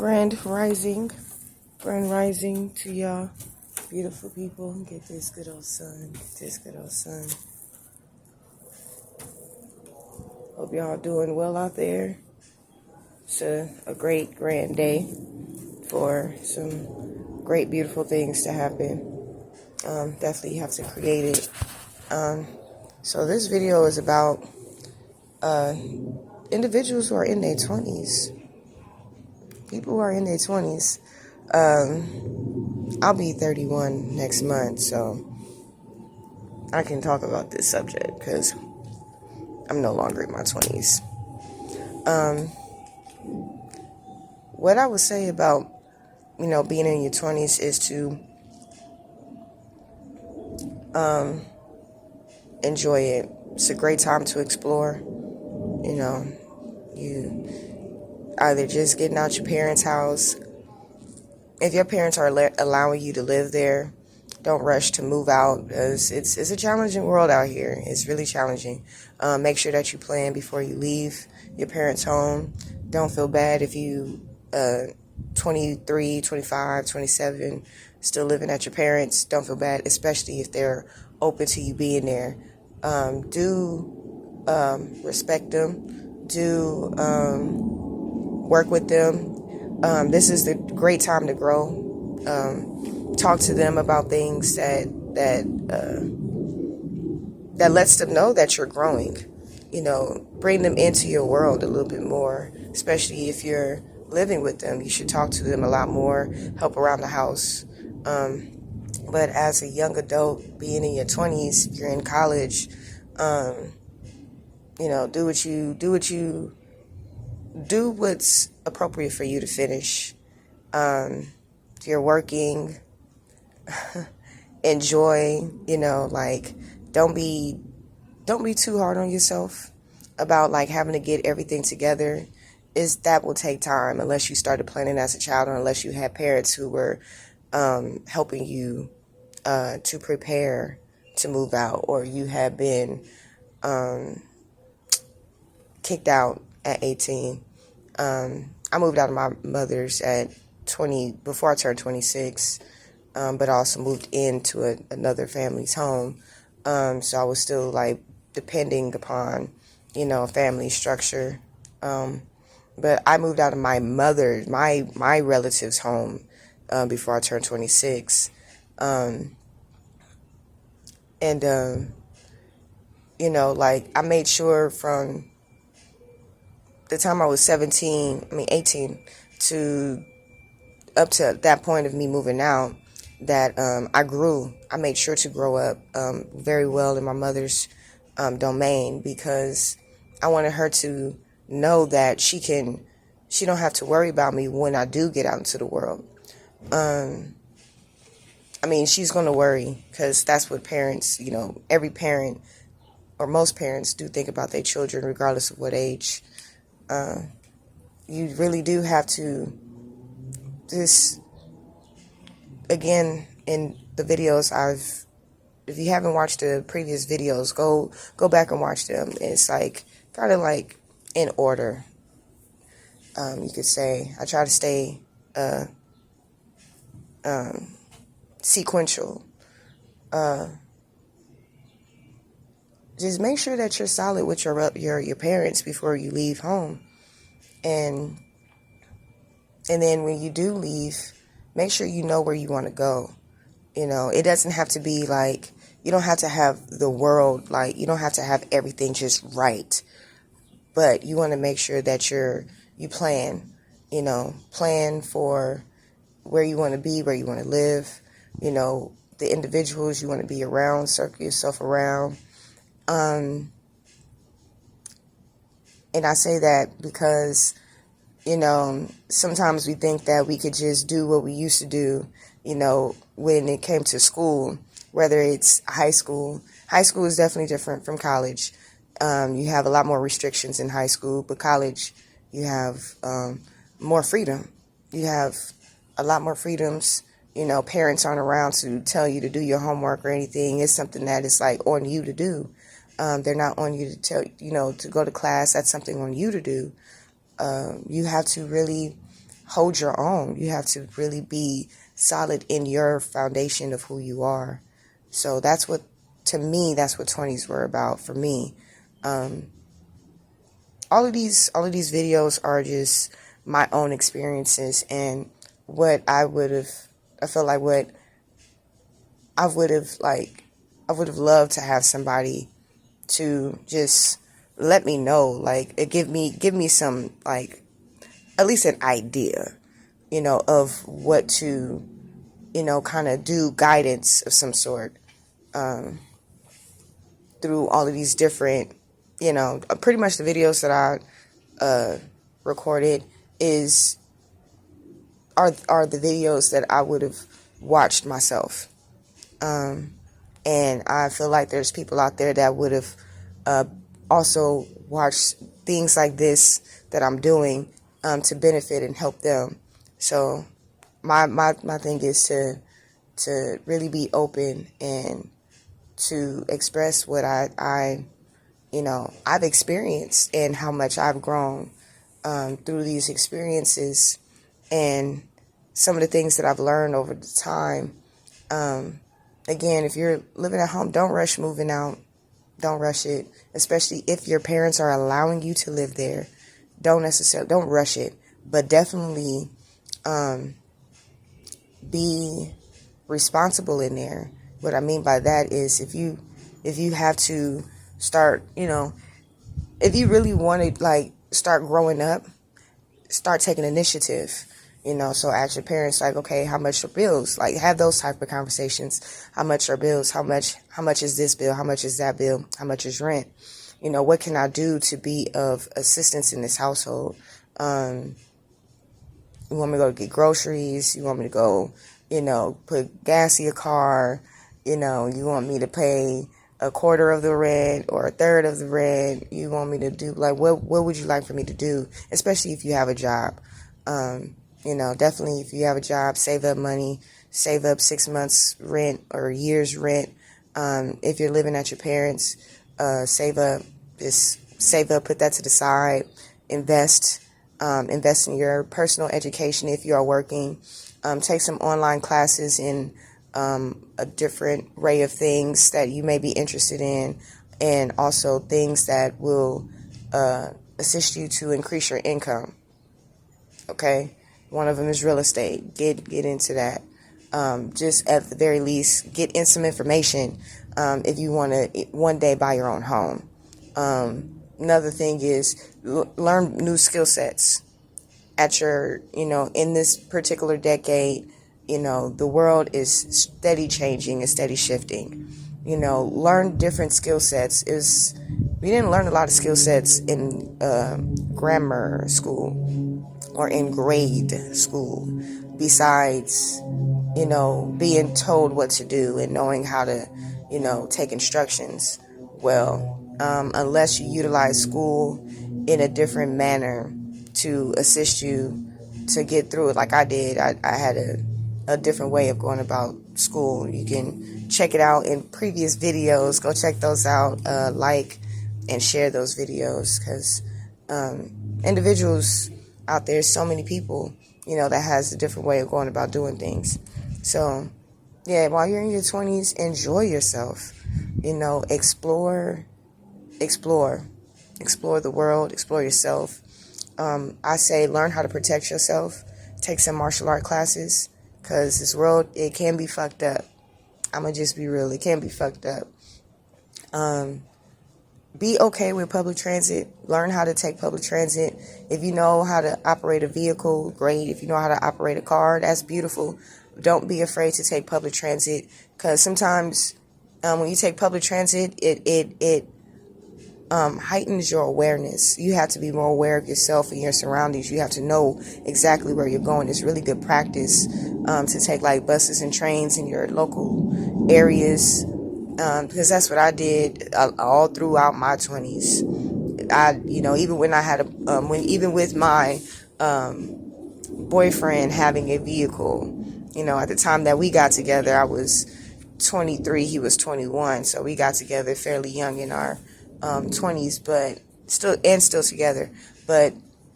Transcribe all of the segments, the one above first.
Grand rising. Grand rising to y'all. Beautiful people. Get this good old sun. Hope y'all doing well out there. It's a great, grand day for some great, beautiful things to happen. Definitely have to create it. So this video is about individuals who are in their 20s. People who are in their 20s. I'll be 31 next month, so I can talk about this subject because I'm no longer in my 20s. What I would say about, being in your 20s is to enjoy it. It's a great time to explore. You either just getting out your parents' house. If your parents are allowing you to live there, don't rush to move out because it's a challenging world out here. It's really challenging. Make sure that you plan before you leave your parents' home. Don't feel bad if you 23, 25, 27, still living at your parents. Don't feel bad, especially if they're open to you being there. Do respect them. Do work with them. This is the great time to grow. Talk to them about things that lets them know that you're growing. Bring them into your world a little bit more, especially if you're living with them. You should talk to them a lot more, help around the house. But as a young adult, being in your 20s, you're in college, do what's appropriate for you to finish. If you're working, enjoy, don't be too hard on yourself about having to get everything together. That will take time unless you started planning as a child or unless you had parents who were helping you to prepare to move out, or you had been kicked out at 18. I moved out of my mother's at 20 before I turned 26, but I also moved into another family's home. So I was still depending upon, family structure. But I moved out of my mother's, my relative's home before I turned 26. I made sure from the time I was 18 to up to that point of me moving out, that I grew. I made sure to grow up very well in my mother's domain, because I wanted her to know that she don't have to worry about me when I do get out into the world. She's going to worry because that's what parents, every parent or most parents do think about their children regardless of what age. You really do have to just, again, in the videos if you haven't watched the previous videos, go back and watch them. It's kind of in order. You could say I try to stay sequential. Just make sure that you're solid with your parents before you leave home, and then when you do leave, make sure you know where you want to go. It doesn't have to be you don't have to have the world, you don't have to have everything just right, but you want to make sure that you plan, plan for where you want to be, where you want to live, the individuals you want to be around, circle yourself around. And I say that because, sometimes we think that we could just do what we used to do, when it came to school, whether it's high school. High school is definitely different from college. You have a lot more restrictions in high school, but college, you have more freedom. You have a lot more freedoms. Parents aren't around to tell you to do your homework or anything. It's something that is on you to do. They're not on you to tell, to go to class. That's something on you to do. You have to really hold your own. You have to really be solid in your foundation of who you are. So that's what, to me, that's what 20s were about for me. All of these videos are just my own experiences and what I feel like what I would have loved to have somebody to just let me know, like, it give me some, like, at least an idea, of what to, kind of do, guidance of some sort, through all of these different, pretty much the videos that I recorded are the videos that I would have watched myself. And I feel like there's people out there that would have also watched things like this that I'm doing to benefit and help them. So my thing is to really be open and to express what I've experienced and how much I've grown through these experiences and some of the things that I've learned over the time. Again, if you're living at home, don't rush moving out. Don't rush it, especially if your parents are allowing you to live there. Don't rush it, but definitely be responsible in there. What I mean by that is if you have to start, if you really want to, like, start growing up, start taking initiative. So ask your parents, like, okay, how much are bills? Like, have those type of conversations. How much are bills? How much is this bill? How much is that bill? How much is rent? What can I do to be of assistance in this household? You want me to go get groceries? You want me to go, put gas in your car? You want me to pay a quarter of the rent or a third of the rent? You want me to do, like, what would you like for me to do? Especially if you have a job. Definitely if you have a job, save up money, save up 6 months rent or a year's rent. If you're living at your parents, save up, put that to the side, invest in your personal education if you are working, take some online classes in a different array of things that you may be interested in, and also things that will assist you to increase your income. Okay? One of them is real estate. Get into that. Just at the very least, get in some information if you want to one day buy your own home. Another thing is learn new skill sets. At your, in this particular decade, the world is steady changing and steady shifting. Learn different skill sets. We didn't learn a lot of skill sets in grammar school or in grade school, besides, being told what to do and knowing how to, take instructions. Well, unless you utilize school in a different manner to assist you to get through it, like I did. I had a different way of going about school. You can check it out in previous videos. Go check those out, like and share those videos, because individuals out there, so many people, that has a different way of going about doing things. So, yeah, while you're in your 20s, enjoy yourself. Explore the world, explore yourself. I say learn how to protect yourself. Take some martial art classes, because this world, it can be fucked up. I'm going to just be real. It can be fucked up. Be okay with public transit. Learn how to take public transit. If you know how to operate a vehicle, great. If you know how to operate a car, that's beautiful. Don't be afraid to take public transit, because sometimes when you take public transit, it heightens your awareness. You have to be more aware of yourself and your surroundings. You have to know exactly where you're going. It's really good practice to take, like, buses and trains in your local areas, because that's what I did all throughout my 20s. Even when I had even with my boyfriend having a vehicle, at the time that we got together, I was 23, he was 21, so we got together fairly young in our 20s, but still together. But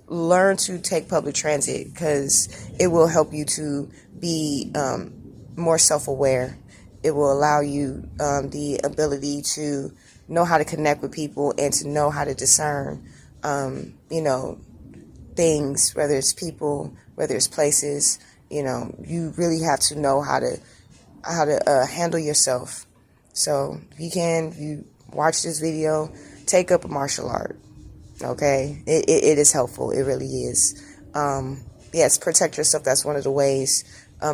learn to take public transit, because it will help you to be more self-aware. It will allow you the ability to know how to connect with people and to know how to discern, things, whether it's people, whether it's places. You really have to know how to handle yourself. So if you watch this video, take up a martial art. Okay, it is helpful. It really is. Yes, protect yourself. That's one of the ways.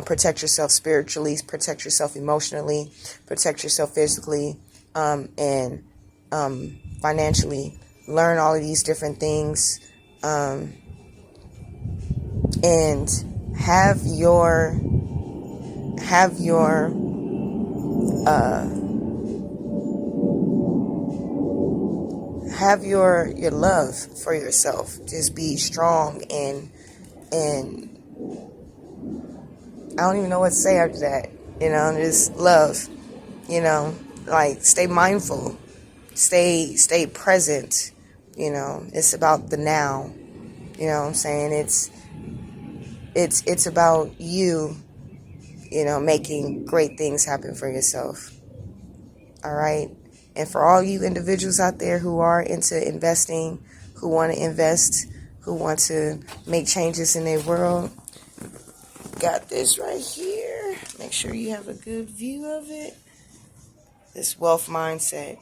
Protect yourself spiritually, protect yourself emotionally, protect yourself physically, and financially. Learn all of these different things, and have your love for yourself. Just be strong, and I don't even know what to say after that. Just love. Like, stay mindful, stay present. It's about the now. You know what I'm saying? It's about you, making great things happen for yourself. All right. And for all you individuals out there who are into investing, who want to invest, who want to make changes in their world, got this right here. Make sure you have a good view of it. This wealth mindset.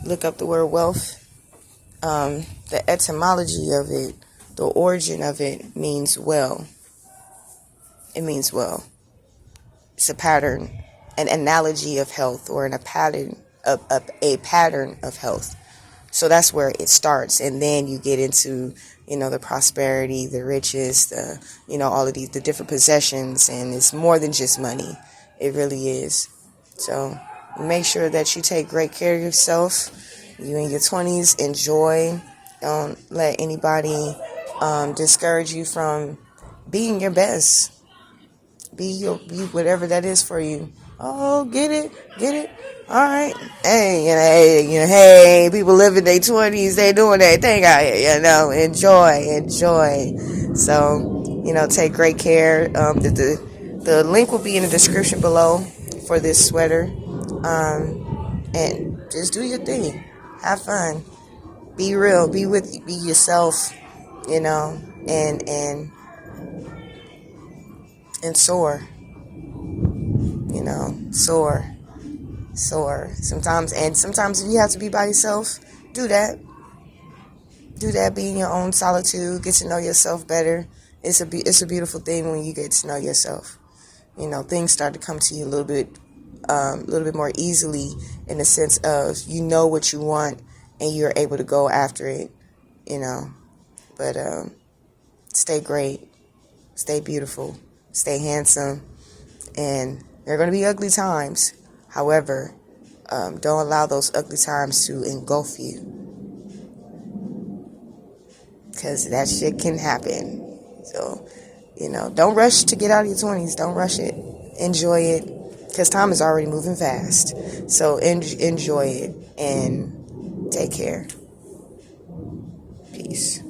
Look up the word wealth. The etymology of it, the origin of it means well. It means well. It's a pattern, an analogy of health, or a pattern of health. So that's where it starts, and then you get into the prosperity, the riches, all of the different possessions, and it's more than just money. It really is. So make sure that you take great care of yourself. You in your 20s, enjoy. Don't let anybody discourage you from being your best. Be whatever that is for you. Oh, get it. All right. Hey, people living their 20s, they doing their thing out here. Enjoy. So, take great care. The link will be in the description below for this sweater. And just do your thing. Have fun. Be real. Be yourself. And soar. Soar. Sometimes if you have to be by yourself, do that. Be in your own solitude. Get to know yourself better. It's a beautiful thing when you get to know yourself. Things start to come to you a little bit more easily, in the sense of what you want and you're able to go after it. But stay great, stay beautiful, stay handsome, and there are going to be ugly times. However, don't allow those ugly times to engulf you, because that shit can happen. So, don't rush to get out of your 20s. Don't rush it. Enjoy it, because time is already moving fast. So enjoy it and take care. Peace.